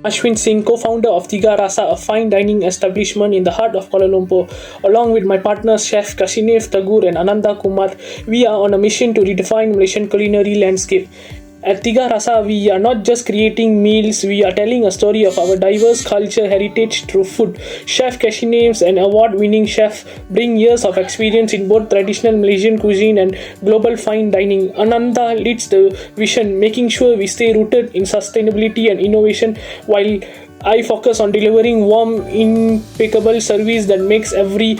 Ashwin Singh, co-founder of Tiga Rasa, a fine dining establishment in the heart of Kuala Lumpur. Along with my partners Chef Kashinev Tagore and Ananda Kumar, we are on a mission to redefine Malaysian culinary landscape. At Tiga Rasa, we are not just creating meals, we are telling a story of our diverse culture heritage through food. Chef Kashinevs, an award-winning chef, bring years of experience in both traditional Malaysian cuisine and global fine dining. Ananda leads the vision, making sure we stay rooted in sustainability and innovation, while I focus on delivering warm, impeccable service that makes every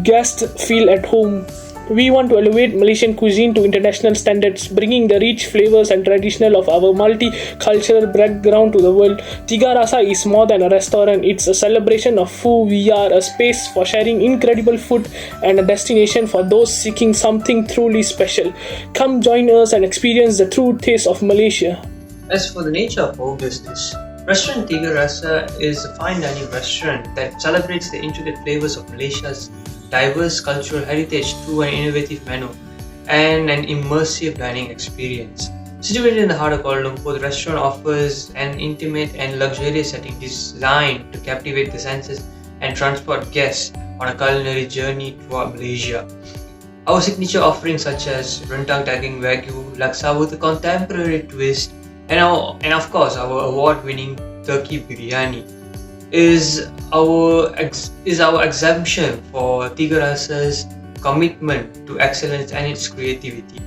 guest feel at home. We want to elevate Malaysian cuisine to international standards, bringing the rich flavors and traditional of our multicultural background to the world. Tiga Rasa is more than a restaurant, it's a celebration of who we are, a space for sharing incredible food, and a destination for those seeking something truly special. Come join us and experience the true taste of Malaysia. As for the nature of our business, Restaurant Tiga Rasa is a fine dining restaurant that celebrates the intricate flavors of Malaysia's diverse cultural heritage through an innovative menu and an immersive dining experience. Situated in the heart of Kuala Lumpur, the restaurant offers an intimate and luxurious setting designed to captivate the senses and transport guests on a culinary journey throughout Malaysia. Our signature offerings such as rendang daging wagyu, laksa with a contemporary twist, and of course our award-winning turkey biryani is our exemption for Tiga Rasa's commitment to excellence and its creativity.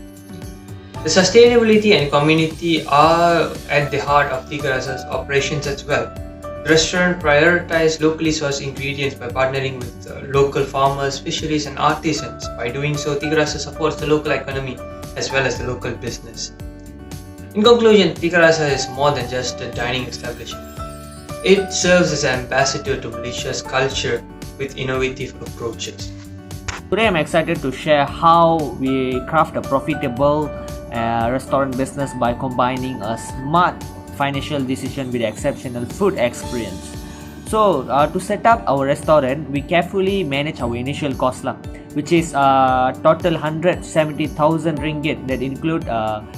The sustainability and community are at the heart of Tiga Rasa's operations as well. The restaurant prioritizes locally sourced ingredients by partnering with local farmers, fisheries and artisans. By doing so, Tiga Rasa supports the local economy as well as the local business. In conclusion, Tiga Rasa is more than just a dining establishment. It serves as an ambassador to Malaysia's culture with innovative approaches. Today I'm excited to share how we craft a profitable restaurant business by combining a smart financial decision with exceptional food experience. So to set up our restaurant, we carefully manage our initial cost which is total 170,000 ringgit that include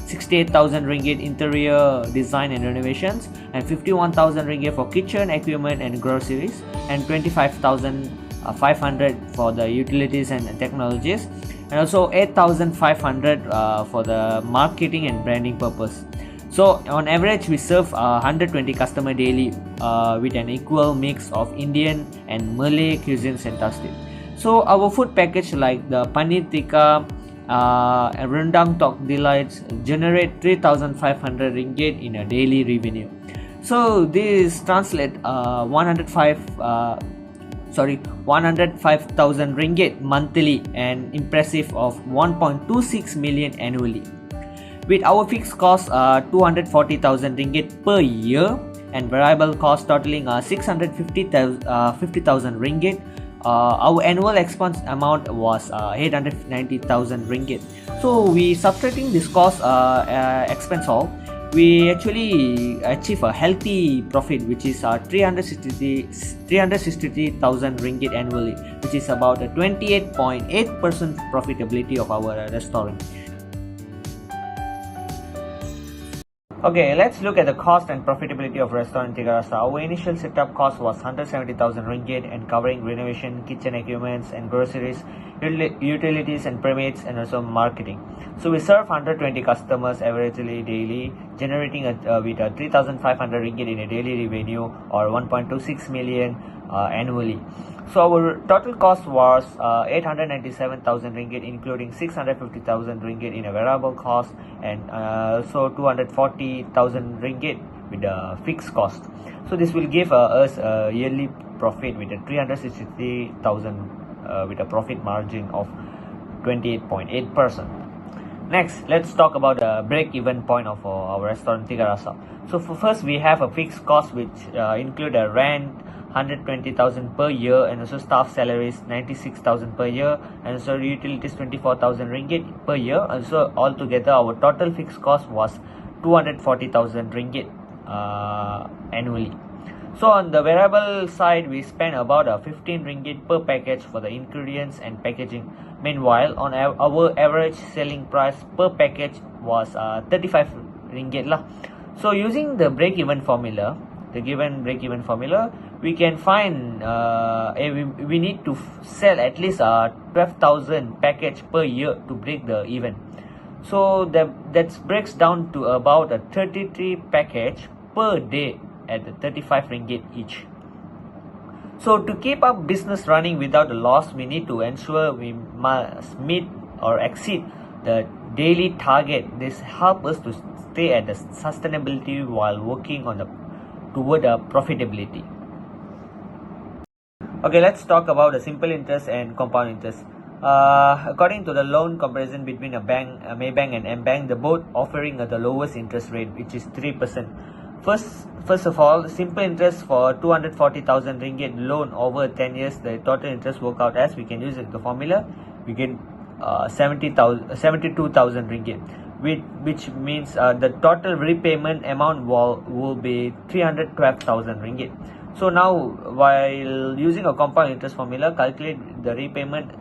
68,000 ringgit interior design and renovations, and 51,000 ringgit for kitchen equipment and groceries, and 25,500 for the utilities and technologies, and also 8,500 for the marketing and branding purpose. So on average we serve 120 customer daily with an equal mix of Indian and Malay cuisines and tastes. So our food package like the paneer tikka and rendang tok delights generate 3,500 ringgit in a daily revenue. So this translate 105,000 ringgit monthly and impressive of 1.26 million annually. With our fixed cost 240,000 ringgit per year and variable cost totaling 650,000 ringgit, our annual expense amount was 890,000 ringgit. So we subtracting this cost expense all, we actually achieve a healthy profit which is 360,000 ringgit annually, which is about a 28.8% profitability of our restaurant. Okay, let's look at the cost and profitability of restaurant Tiga Rasa. Our initial setup cost was 170,000 ringgit and covering renovation, kitchen equipments and groceries, utilities and permits, and also marketing. So we serve 120 customers averagely daily, generating with 3,500 ringgit in a daily revenue or 1.26 million annually. So our total cost was 897,000 ringgit, including 650,000 ringgit in a variable cost and so 240,000 ringgit with the fixed cost. So this will give us a yearly profit with a 360,000 with a profit margin of 28.8%. Next, let's talk about the break-even point of our restaurant Tiga Rasa. So first, we have a fixed cost which include a rent 120,000 per year, and also staff salaries 96,000 per year, and also utilities 24,000 ringgit per year. And so altogether our total fixed cost was 240,000 ringgit annually. So on the variable side, we spend about 15 ringgit per package for the ingredients and packaging. Meanwhile, on our average selling price per package was 35 ringgit lah. So using the break-even formula, the given break-even formula, we can find we need to sell at least 12,000 package per year to break the even. So that breaks down to about a 33 package per day at 35 ringgit each. So to keep our business running without a loss, we need to ensure we must meet or exceed the daily target. This helps us to stay at the sustainability while working on toward profitability. Okay, let's talk about the simple interest and compound interest. According to the loan comparison between a bank, Maybank and mBank, the both offering the lowest interest rate, which is 3%. First of all, simple interest for 240,000 ringgit loan over 10 years, the total interest work out as, we can use the formula, we get 72,000 ringgit, which means the total repayment amount will be 312,000 ringgit. So now, while using a compound interest formula, calculate the repayment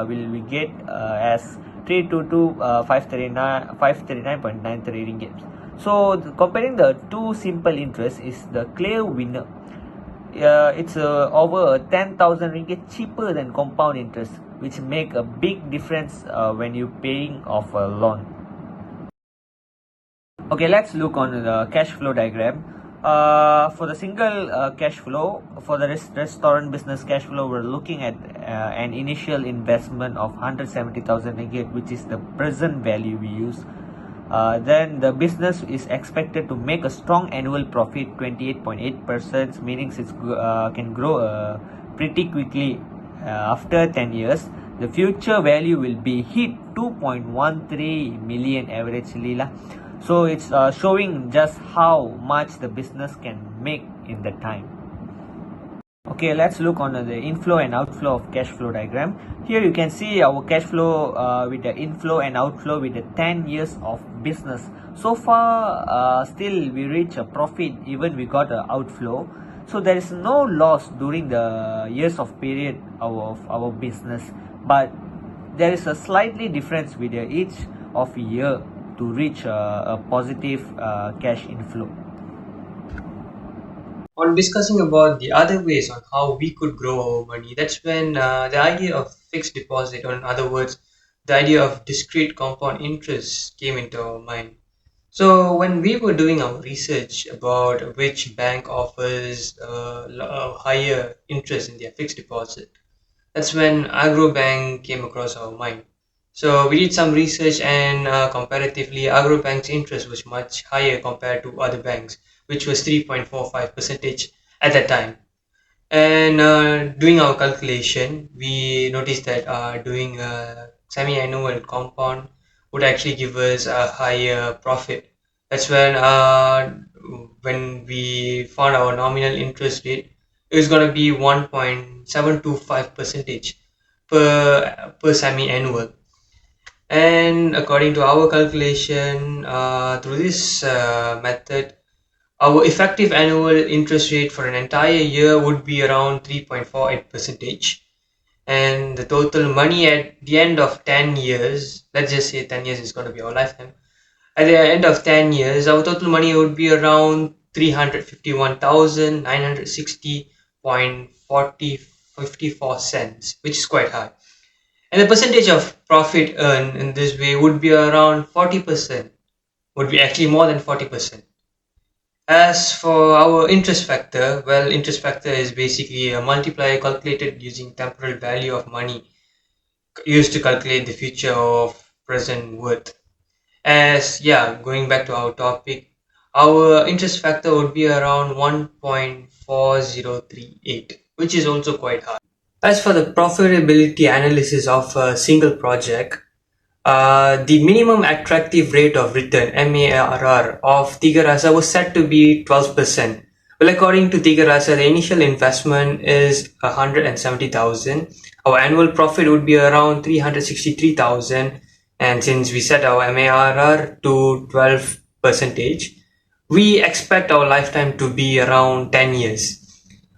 we get as 539.93 ringgit. So comparing the two simple interest is the clear winner. It's over 10,000 ringgit cheaper than compound interest, which make a big difference when you paying off a loan. Okay, let's look on the cash flow diagram. For the single cash flow, for the restaurant business cash flow, we're looking at an initial investment of 170,000 ringgit, which is the present value we use. Then the business is expected to make a strong annual profit, 28.8%, meaning it can grow pretty quickly after 10 years. The future value will be hit 2.13 million averagely lah. So it's showing just how much the business can make in the time. Okay, let's look on the inflow and outflow of cash flow diagram. Here you can see our cash flow with the inflow and outflow with the 10 years of business. So far, still we reach a profit even we got an outflow. So there is no loss during the years of period of our business. But there is a slightly difference with each of year to reach a positive cash inflow. On discussing about the other ways on how we could grow our money, that's when the idea of fixed deposit, or in other words, the idea of discrete compound interest came into our mind. So when we were doing our research about which bank offers a higher interest in their fixed deposit, that's when Agrobank came across our mind. So we did some research, and comparatively, Agrobank's interest was much higher compared to other banks, which was 3.45% at that time. And doing our calculation, we noticed that doing a semi-annual compound would actually give us a higher profit. That's when we found our nominal interest rate, it was going to be 1.725% per semi-annual. And according to our calculation, through this method, our effective annual interest rate for an entire year would be around 3.48%. And the total money at the end of 10 years, let's just say 10 years is going to be our lifetime. At the end of 10 years, our total money would be around 351,960.54 cents, which is quite high. And the percentage of profit earned in this way would be around 40%, would be actually more than 40%. As for our interest factor, well, interest factor is basically a multiplier calculated using temporal value of money used to calculate the future of present worth. Going back to our topic, our interest factor would be around 1.4038, which is also quite high. As for the profitability analysis of a single project, the minimum attractive rate of return (MARR) of Tiga Rasa was set to be 12%. Well, according to Tiga Rasa, the initial investment is 170,000. Our annual profit would be around 363,000, and since we set our MARR to 12%, we expect our lifetime to be around 10 years.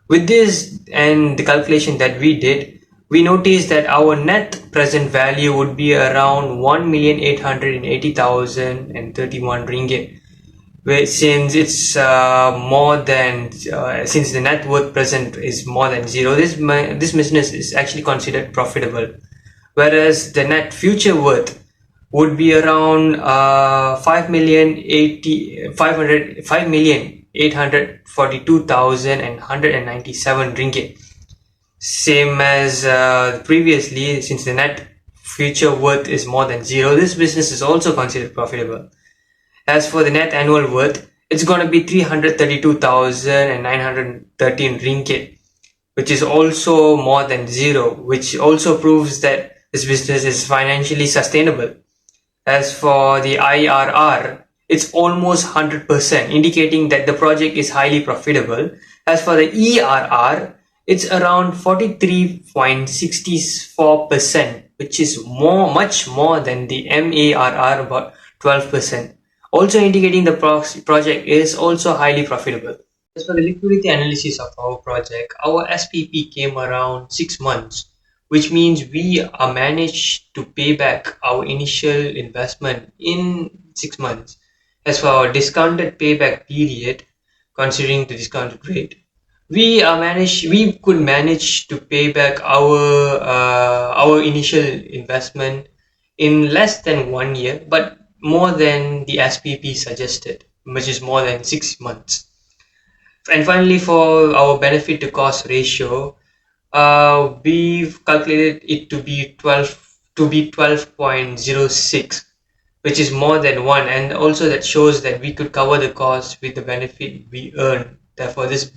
With this and the calculation that we did, we noticed that our net present value would be around 1,880,031 ringgit. since it's more than since the net worth present is more than zero, this business is actually considered profitable, whereas the net future worth would be around 5,842,197 ringgit, same as previously. Since the net future worth is more than zero, this business is also considered profitable. As for the net annual worth, it's going to be 332,913 ringgit, which is also more than zero, which also proves that this business is financially sustainable. As for the IRR, it's almost 100%, indicating that the project is highly profitable. As for the ERR, it's around 43.64%, which is much more than the MARR, about 12%, also indicating the project is also highly profitable. As for the liquidity analysis of our project, our SPP came around 6 months, which means we are managed to pay back our initial investment in 6 months. As for our discounted payback period, considering the discounted rate, we could manage to pay back our initial investment in less than 1 year, but more than the SPP suggested, which is more than 6 months. And finally, for our benefit to cost ratio, we've calculated it to be 12.06, which is more than 1, and also that shows that we could cover the cost with the benefit we earn. Therefore, this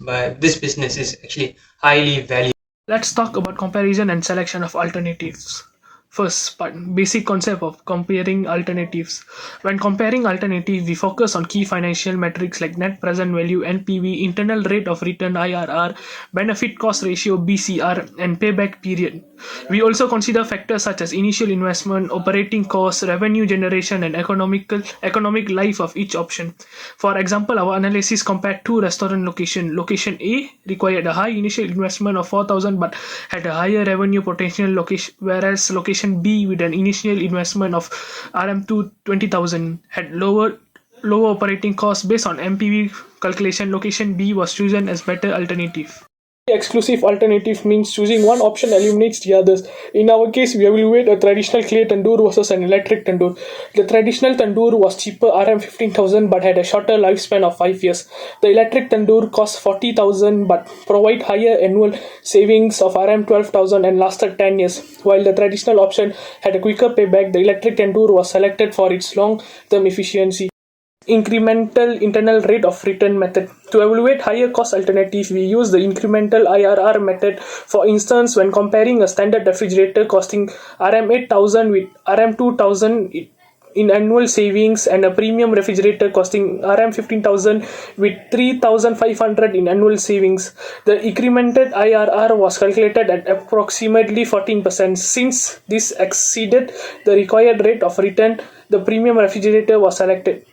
business is actually highly valuable. Let's talk about comparison and selection of alternatives. First part, basic concept of comparing alternatives. When comparing alternatives, we focus on key financial metrics like net present value (NPV), internal rate of return (IRR), benefit cost ratio (BCR), and payback period. We also consider factors such as initial investment, operating costs, revenue generation, and economic life of each option. For example, our analysis compared two restaurant locations. Location A required a high initial investment of 4,000 but had a higher revenue potential, whereas location B with an initial investment of RM20,000 had lower operating costs. Based on MPV calculation, location B was chosen as better alternative. Exclusive alternative means choosing one option eliminates the others. In our case, we evaluate a traditional clay tandoor versus an electric tandoor. The traditional tandoor was cheaper RM15,000 but had a shorter lifespan of 5 years. The electric tandoor cost 40,000 but provide higher annual savings of RM12,000 and lasted 10 years. While the traditional option had a quicker payback, the electric tandoor was selected for its long-term efficiency. Incremental internal rate of return method. To evaluate higher cost alternative, we use the incremental IRR method. For instance, when comparing a standard refrigerator costing RM8,000 with RM2,000 in annual savings and a premium refrigerator costing RM15,000 with 3,500 in annual savings, the incremented IRR was calculated at approximately 14%. Since this exceeded the required rate of return, the premium refrigerator was selected.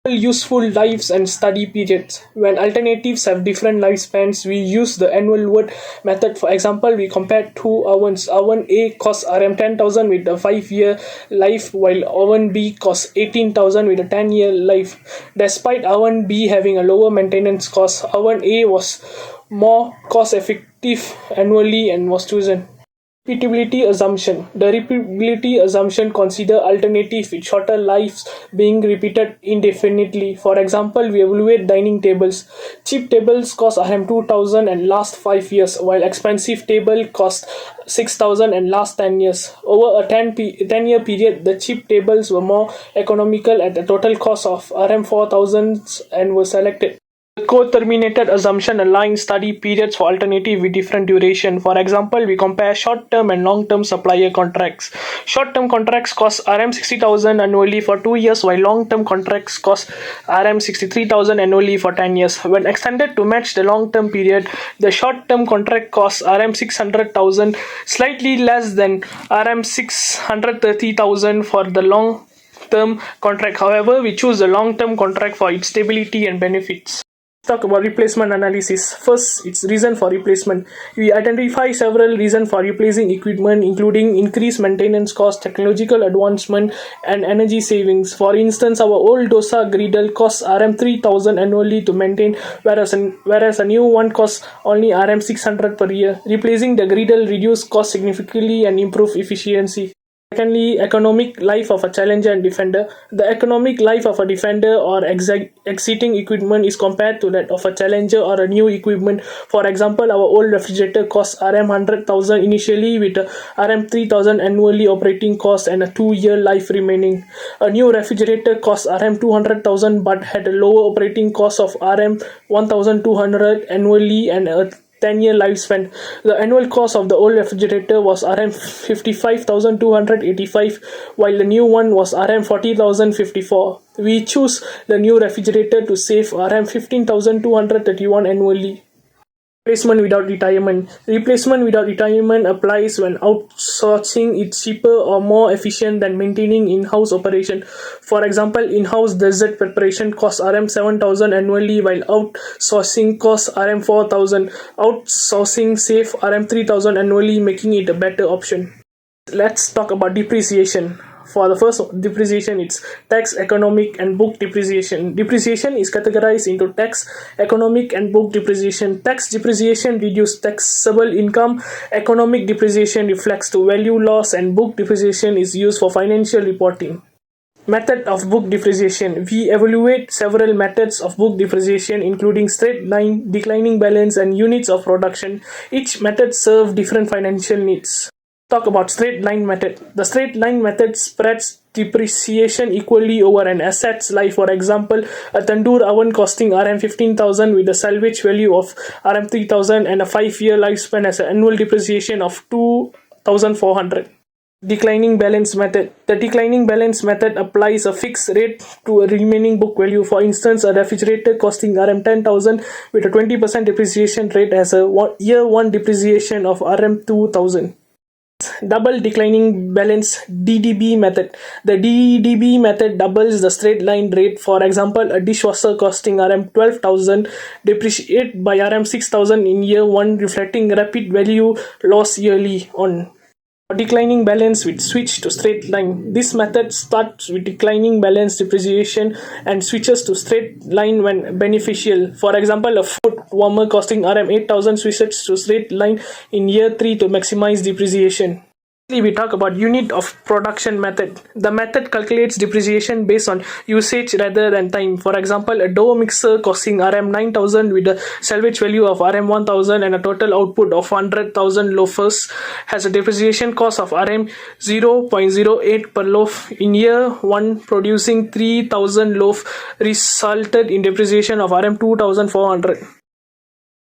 Useful lives and study periods. When alternatives have different lifespans, we use the annual worth method. For example, we compare two ovens. Oven A costs RM10,000 with a 5-year life, while oven B costs 18,000 with a 10-year life. Despite oven B having a lower maintenance cost, oven A was more cost effective annually and was chosen. Repeatability assumption. The repeatability assumption consider alternative with shorter lives being repeated indefinitely. For example, we evaluate dining tables. Cheap tables cost RM2,000 and last 5 years, while expensive table cost 6,000 and last 10 years. Over a 10-year period, the cheap tables were more economical at a total cost of RM4,000 and were selected. The co-terminated assumption aligns study periods for alternative with different duration. For example, we compare short-term and long-term supplier contracts. Short-term contracts cost RM60,000 annually for 2 years, while long-term contracts cost RM63,000 annually for 10 years. When extended to match the long-term period, the short-term contract costs RM600,000, slightly less than RM630,000 for the long-term contract. However, we choose the long-term contract for its stability and benefits. Talk about replacement analysis. First, its reason for replacement. We identify several reasons for replacing equipment, including increased maintenance cost, technological advancement, and energy savings. For instance, our old dosa griddle costs Rm 3,000 annually to maintain, whereas a new one costs only Rm 600 per year. Replacing the griddle reduces cost significantly and improve efficiency. Secondly, economic life of a challenger and defender. The economic life of a defender or exiting equipment is compared to that of a challenger or a new equipment. For example, our old refrigerator costs Rm 100,000 initially with a Rm 3,000 annually operating cost and a 2-year life remaining. A new refrigerator costs Rm 200,000 but had a lower operating cost of Rm 1,200 annually and a 10-year lifespan. The annual cost of the old refrigerator was Rm 55,285, while the new one was Rm 40,054. We choose the new refrigerator to save Rm 15,231 annually. Replacement without retirement. Replacement without retirement applies when outsourcing is cheaper or more efficient than maintaining in-house operation. For example, in-house dessert preparation costs Rm 7,000 annually while outsourcing costs Rm 4,000. Outsourcing saves Rm 3,000 annually, making it a better option. Let's talk about depreciation. For the first depreciation, it's tax, economic, and book depreciation. Depreciation is categorized into tax, economic, and book depreciation. Tax depreciation reduces taxable income. Economic depreciation reflects to value loss, and book depreciation is used for financial reporting. Method of book depreciation. We evaluate several methods of book depreciation, including straight line, declining balance, and units of production. Each method serves different financial needs. Talk about straight line method. The straight line method spreads depreciation equally over an asset's life. For example, a tandoor oven costing Rm 15,000 with a salvage value of Rm 3,000 and a 5-year lifespan has an annual depreciation of 2,400. Declining balance method. The declining balance method applies a fixed rate to a remaining book value. For instance, a refrigerator costing Rm 10,000 with a 20% depreciation rate has a year 1 depreciation of Rm 2,000. Double declining balance DDB method. The DDB method doubles the straight line rate. For example, a dishwasher costing Rm 12,000 depreciate by Rm 6,000 in year 1, reflecting rapid value loss yearly on. Declining balance with switch to straight line. This method starts with declining balance depreciation and switches to straight line when beneficial. For example, a foot warmer costing Rm 8,000 switches to straight line in year 3 to maximize depreciation. We talk about unit of production method. The method calculates depreciation based on usage rather than time. For example, a dough mixer costing Rm 9,000 with a salvage value of Rm 1,000 and a total output of 100,000 loafers has a depreciation cost of Rm 0.08 per loaf. In year 1, producing 3,000 loaf resulted in depreciation of Rm 2,400.